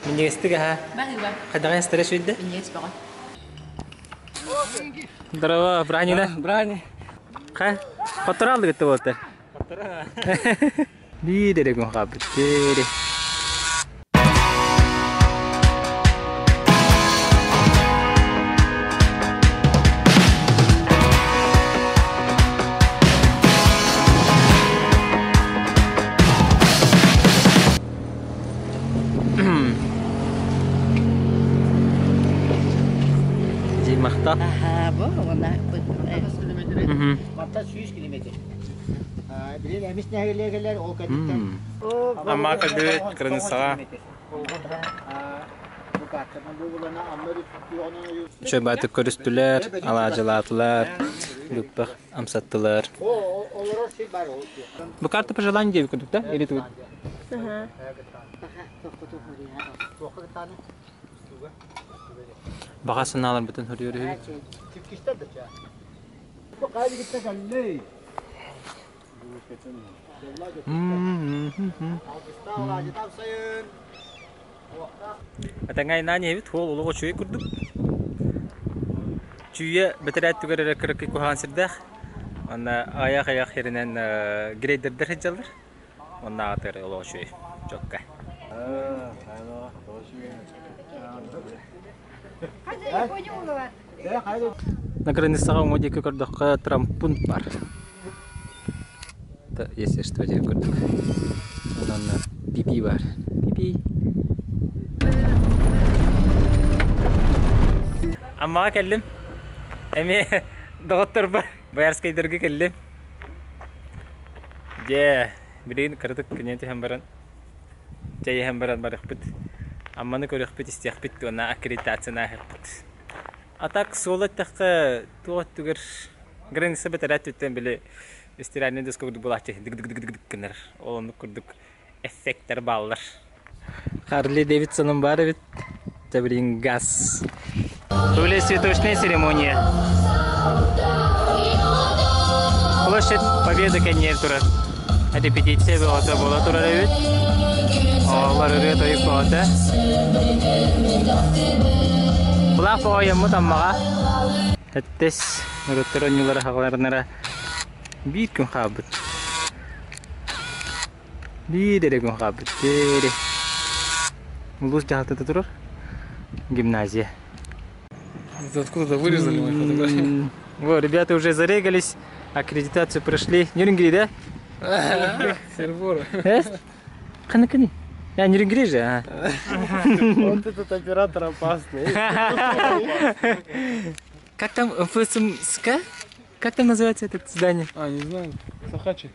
من يستجها قد غير استرس وده دروا برانينا براني خا خطر على التوتر دي دريكم خابت دي مخطط والله مخطط 100 كيلومتر بلين امس نهارليغلер او كدتن اما كدت كرن ساعه şöbətə körüstülər, alacılatlar, lübbəq amsattılar. Bu kartı пожелание gibi kurduk da, eli tut. Бағасын алар бүтін hürüyor. Atangay nani evet hol uluğu çüye kurduk. Çüye bitirat tügere kırıkı kuhan sirdak. Onda ayak yerinen graderdir hecalır. Onda atır uluğu çüye. Çok gay. Наконец-то мы дикий курдук трампун бар. Да, если что, дикий курдук. Вон пипи бар. Пипи. Amma kellim. Emi doktor бар. Bayarskay dergi kellim. Je, birin kırdık kınyenti hem baran. Jay hem baran barıqbıt. Ammanı körüqbıt istiyaqbıt ona akreditasyona hıqbıt. Atak solat taqqa tuğat tügür granisa betarat tütten bile istirani deskurduk bulaqçı dik kınır. Onu kurduk effektler bağlar. Harley Davidson'un var evet. Tabirin gaz. Böyle цветочная церемония. Площадь Победы конец тура. Репетиция была тура evet. Onlar öyle toyup kaldı. Kulak boyamı tammağa. Hattes nurutlar oyuncuları haklarına bir gün kabut. Bir de gün kabut. Mulus jahatı tutur. Гимназия. Откуда вырезали мои фотографии? Вот, ребята уже зарегались, аккредитацию прошли. Нюрингри, да? Сервора. Каны. Я Нюрингри же, а? Вот этот оператор опасный. Как там ФСМСК? Как там называется это здание? А, не знаю. Сахачи.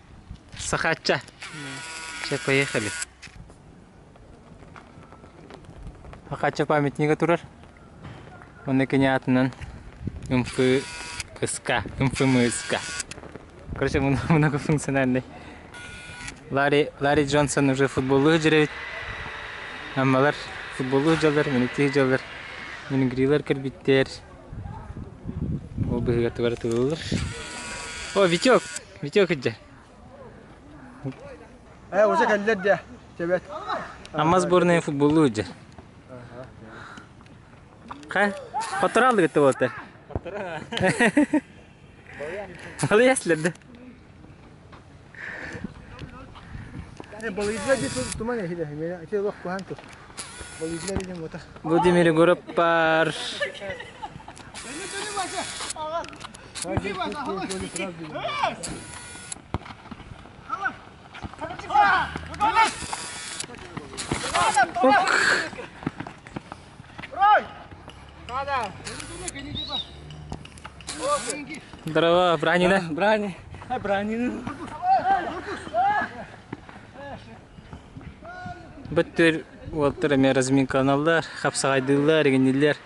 Сахача. Сейчас поехали. Сахача памятника турар. Он наконец-то МФМСК. Короче, многофункциональный. Ларри Джонсон уже футболу жүрет. Аммалар футболу жалар, минуттеги жалар. Нюрингрилер кирбиттер. Ол быгыга тугар тылылыр. О, Витек иджа. Уже келдер де. Жебет. Амма сборная футболу иджа. Ха? Котор алды кетти болот. Балыяслар да. Владимир Егоров пар. Здорово, Бранина. Брани. Бранина. Бүттер олтырымен разминканалар, хапсағайдылар, егенелер.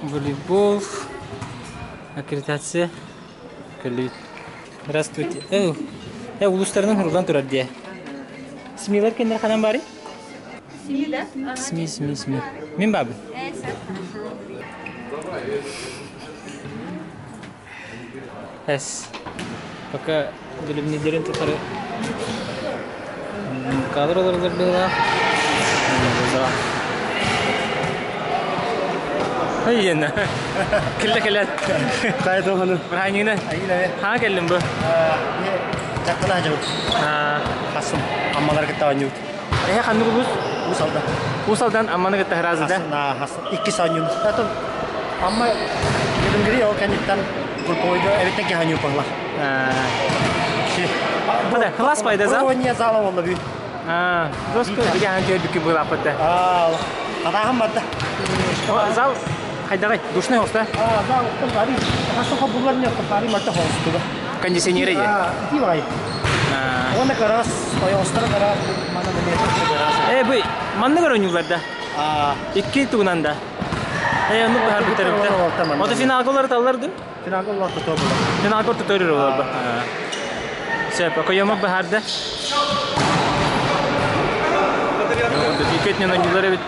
Волейбол. Аккредитация. Здравствуйте. Улустарының ұрған тұрар де. Смилар кендер қанан бары? Сми, да? Сми. Мен бабы? Әс. Пока білімнелерін тұқары кадр оларлар была. Ayena. Kelle. Kaydı onu. Burhanina. Aynen. Ha geldim bu. Çakılı hacı. Hasım. Ammalar gitti anyu. Kandı bulus. Bu salda. Usaldan ammanı gitti razıda. Hasım. Hasım. 2 anyu. Tatım. Amma dedim giri o kendinden kurpoydu. Evet ki anyu pahla. Bada kelas payda zal. Bu niye zala oldu bir. Dosko bir han gördük ki bu lapata. Kadahım battı. Zal hayda duşna yoksa. Zal kembali. Hasım kabullarını yaptı. Bari marta hostu da. Kondisyoner ya. Di vai. Ona keras, koyo ostra keras. Mana menyetek keras. Bu manna görünüyorlarda. İki tuğunanda. Onu bahar bitirdi. O da final golları tallardı. Final gol tuttu. Final gol tutuyor orada. Sepa koyama baharda. Diketnya oyuncuları bir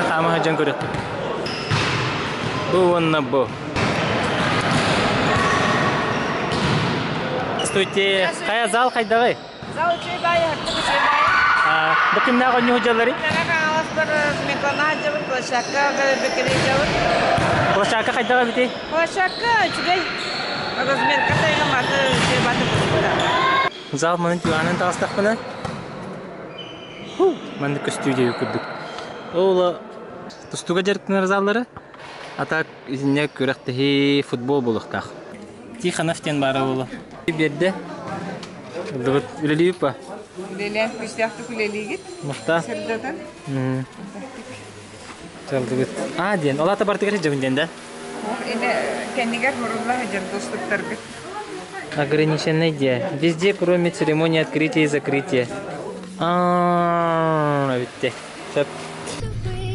kama hacan görüyor. Bu onunla bu. Stüdye kaya zal kaydağı. Зал чей байы, хаттығы чей байы. Bakın ne oynuyor hocaları? Тәнәк аңыз бір мекана жабыт, площадка бекере жабыт. Площадка kaydağı biti. Площадка чүгей. Размерка тайның аты чей баты бұлда. Zal manın tuğanın tağıstak bana. Mandık stüdyoyu kurduk. Oğla tustuğa jarıktılar zalları. Atak izine körektehi futbol buluqtaq. Tixanaften bara oğla. Berdi. Lıgıt üleliyip ba? Лелен күстяқты күлелейгіт. Мұхта? Сырдатын. Çaldıgıt. Diyen. Ola tabartı gerçi cebinden de. Ені кәнігер мұрылла жыр достықтарғы. Ограниченный день. Везде, кроме церемонии открытия и закрытия. Bitti. Şöp.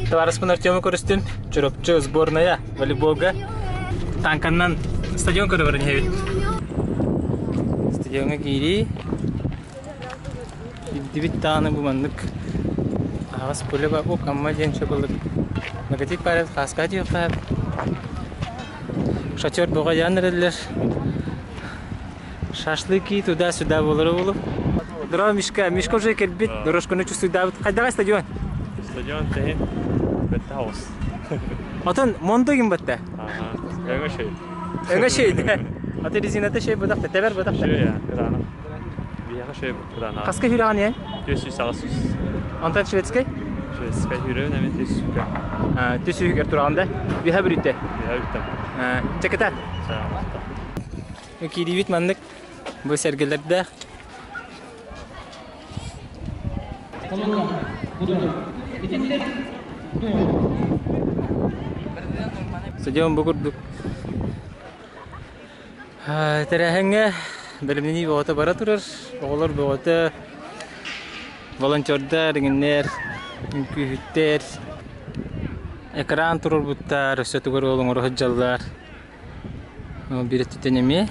Товарищ Артёмы көрістім. Чүрөпчү сборная волейболга. Танканнан стадион көрі бәрін хевет. Стадионға кейри. Дебит тағаны бұмандық. Ағас пөлі ба. Оқ, амма ден шөпілдік. Негатив барет, қасқа дейіп қап. Шатер бұға янырелер. Шашлыки туда-сюда болыры болып. Здорово, Мишка. Мишка уже келбит. Дорожканы чувствует Давид. Қайдағай стадион? Stadion тәйін бәтті хаус. Отын монды кім бәтті? Өңі шөй. Өңі шөйді. Аты резинаты шөй бұдақты. Тәбәр бұдақты. Шөй, қыраны. Бияғы шөй қыраны. Қасқа хүраған ең? Төсі сағысыз. Антон шведскай? Шведскай хүрі, нәмен төсі сүкі. Төсі үйгер тұрағында. Бүйә бір үтті. Бияғы үттім. Чекета? Кейді бит мандық. Бұл сәргелерді. Стадион бұғырдық. Тәрәхіңі білімдені бұғыты бара тұрыр. Оғылар бұғыты волонтердар, еңінер, үмкүйіттер, экран тұрыр бұттар, өсетігір олың ұрғы жалдар. Бірі түтенеме.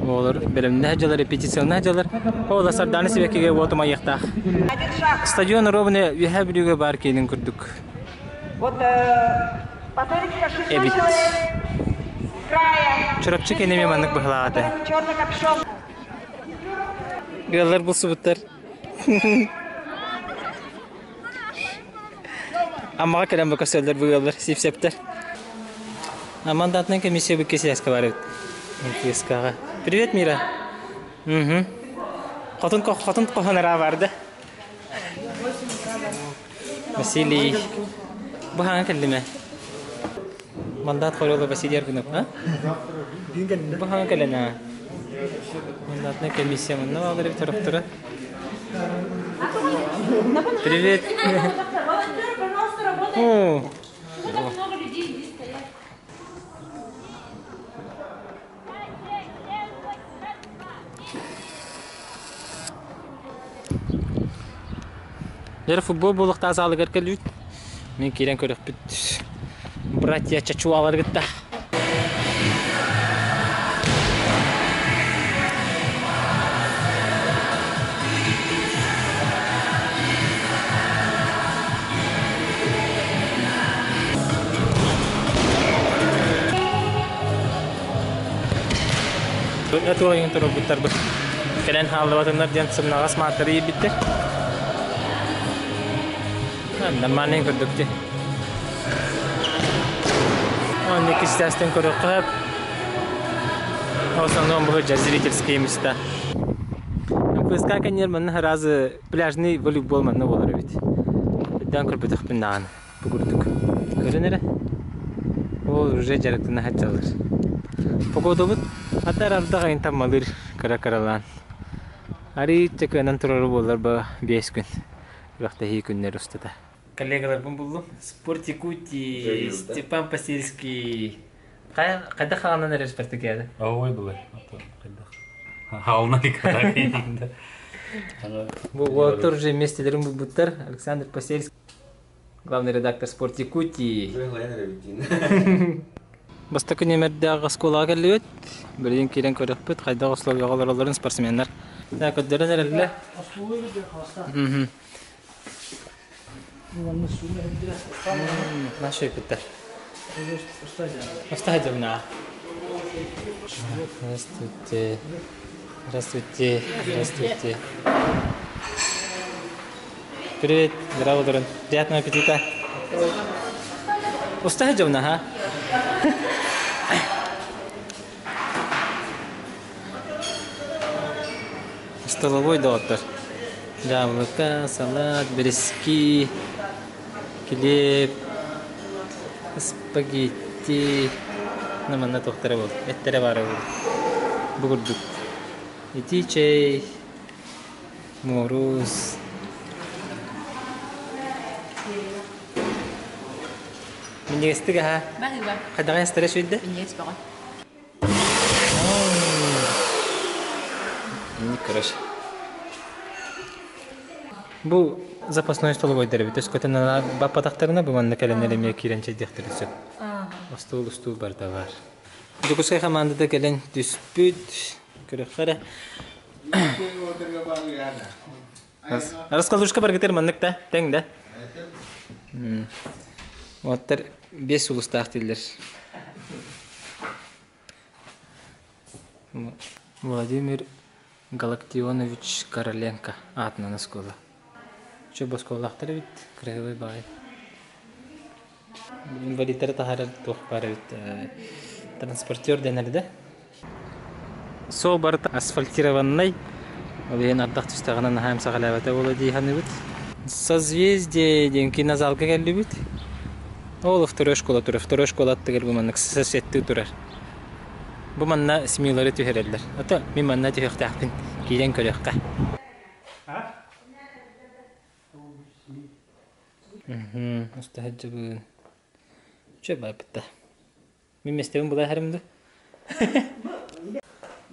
Oğlur, bölümde hacılar, repetisyonda hacılar. Oğla sardani sebekige otuma yıktaq. Stadion rovne ühe bar keyin kurduk. Ebit. Çorapçı kendime manlık bıhlağıdı. Gırlar bulsu butlar. Amma kadar bu kasırlar bu yollar, sip-septer. Mandatdan комиссия бükesi yaska var evet. Yaskağa. Привет, Мира. Қатын қоғанара барды. Василий. Бұл хаңа кәлді ме? Мандат қойылы Василий Аргунов, а? Бұл хаңа кәліна? Мандатна комиссия мұнна бағыр еп тұрып тұры. Привет. Жер футбол болықта азалы кәркелі үт. Мен керен көрік бүт. Братья чачуалар күтті. Өту ойын тұрып бұттар бұл. Керен халды батындар ден сымнағас мағатары ебітті. Namanin ko dukti. Он не кистястен көрөккөп. В основном будет зрительские места. ФСК, конечно, манна разы пляжный волейбол манна болар бит. Дан көрбөтөк пиндаган. Бугурдук. Көрөнөрө. Ол уже жарыктына хачалыр. Погодобут атарарда гайын тамалыр каракаралан. Ари чекенен турары болар ба 5 күн. Бирокта 2 күннөр устата. Коллегалар булдум. Спортикути Степан Посельский. Кайда хаганан эреш партикады? Ой, булай. Хална ликада. Вот тоже местелерим буттар Александр Посельский, главный редактор Спортикути. Бастакы немердегі сколаға келует. Бірден келен көрекпет. Қайдағы условиялар оларын спортсмендар. Да, көддерін әрелі. Нашой көттер. Остайда мына. Здравствуйте. Здравствуйте. Здравствуйте. Привет. Здорово, Дорон. Приятного аппетита. Остайда мына, ха? Столовой доктор. Яблоко, салат, березки, хлеб, спагетти. Намана доктора бол. Эттере бары бол. Бугурдук. Ити чай. Мороз. Мен естігі, ха? Бәғи бар. Қайдаған естірі шөйді? Мен ес баған. Короче. Бұл запасной столовой дәрі. Төс көтін баппатақтарына бұманны кәленеріме керенче дектірі сөп. Стул бар да бар. Жүкісқай қамандыда кәлен түспүт. Көрек қара. Раскладушка бар кетер маннық та? Тәң да? Оттар 5 улыстақ тілдер. Владимир Галактионович Короленко атынан скола. Че бо сколақтары бит, краевой бай. Инвалидтер тахарар тоқ бары бит. Транспортер денер да. Сол бар асфальтированный. Ол ең ардақ түстағынан хайм сағалабата бола дейханы бит. Созвездие ден кинозалға келді бит. Ол второй школа турар. Второй школа аттығыр бұманның соседті турар. Бұманна семилары түйерелдер. Ата мен манна түйектақпын кейден көрекқа. Ұстахаджы бұғын. Че бай бұтта. Мен местебін бұлай әрімді?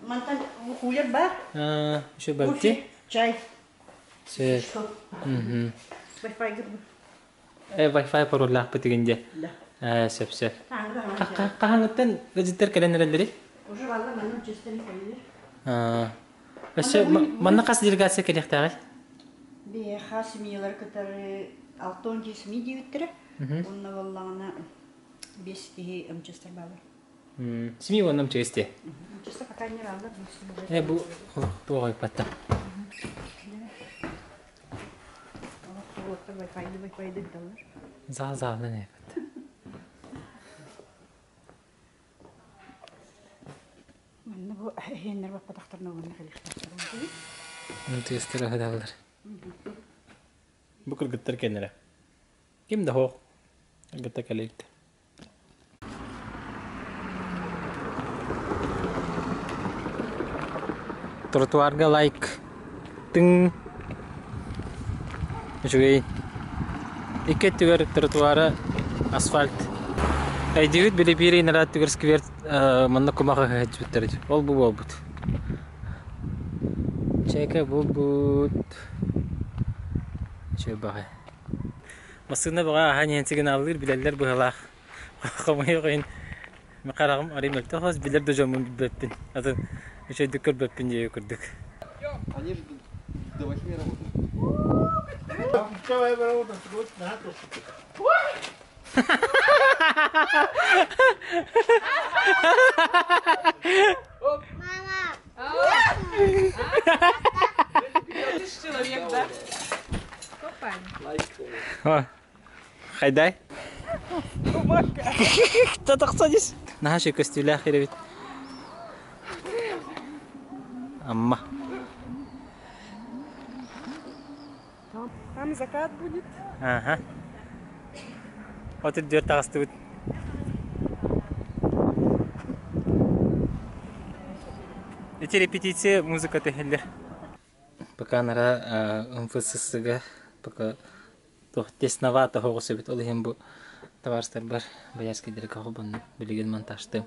Мантан хуяр бар. Че бай бұтте? Чай. Сөз. Wi-Fi гір. Wi-Fi пароллақ бұтығынде? Да. Сөп. Қағаңыттан ғызыттар кәленерелдері? Уже валла мәнің жүстен қойылыр. Өсі, манна қасы делегация келектағы? Бе хас семьялар которые 6-10 семьи дейіттірі. Онна валлағына 5 тегі ұмчыстар балы. Семьи онным чегісте? Ұмчыстар пока не ралдар. Бұл тоғай патта. Wi-Fi дедалар. Зал-залды не патта. Мәнні бұл әйенлер баппадақтарына оғанна қалиқтар. Тестері ғадалар. Бұл кіргіттер кенері. Кем да хоқ? Кіргітті кәлейікті. Тротуарға лайк. Тың. Жүгей. Ике түгер тротуары асфальт. Әйдігіт білі бірі инарат түгер скверт манна кумаға ғайт бүттірді. Ол бұл бұл бұд. Чайка бұл бұд. Чай бағай. Масығына бұға аға ненсеген алылыр білелер бұғалақ. Қамай оғайын. Мақарағым арайым өлті қоз білер дөжамын бөппін. Атын үшай дүкір бөппін жей өкірдік. Они до 8 работают. Давай работать, вот надо. Человек, да? Қайдай? Татаксадис. Нахаши костюля херевит. Амма. Там закат будет. Ага. Вот это дверь тагыстыбыт. Эти репетиции музыка техеллер. Пока нара МФССга пока то тесновато хоғысы бит. Ол ем бу товарыстар бар. Баяски дирека хобан билеген монтажды.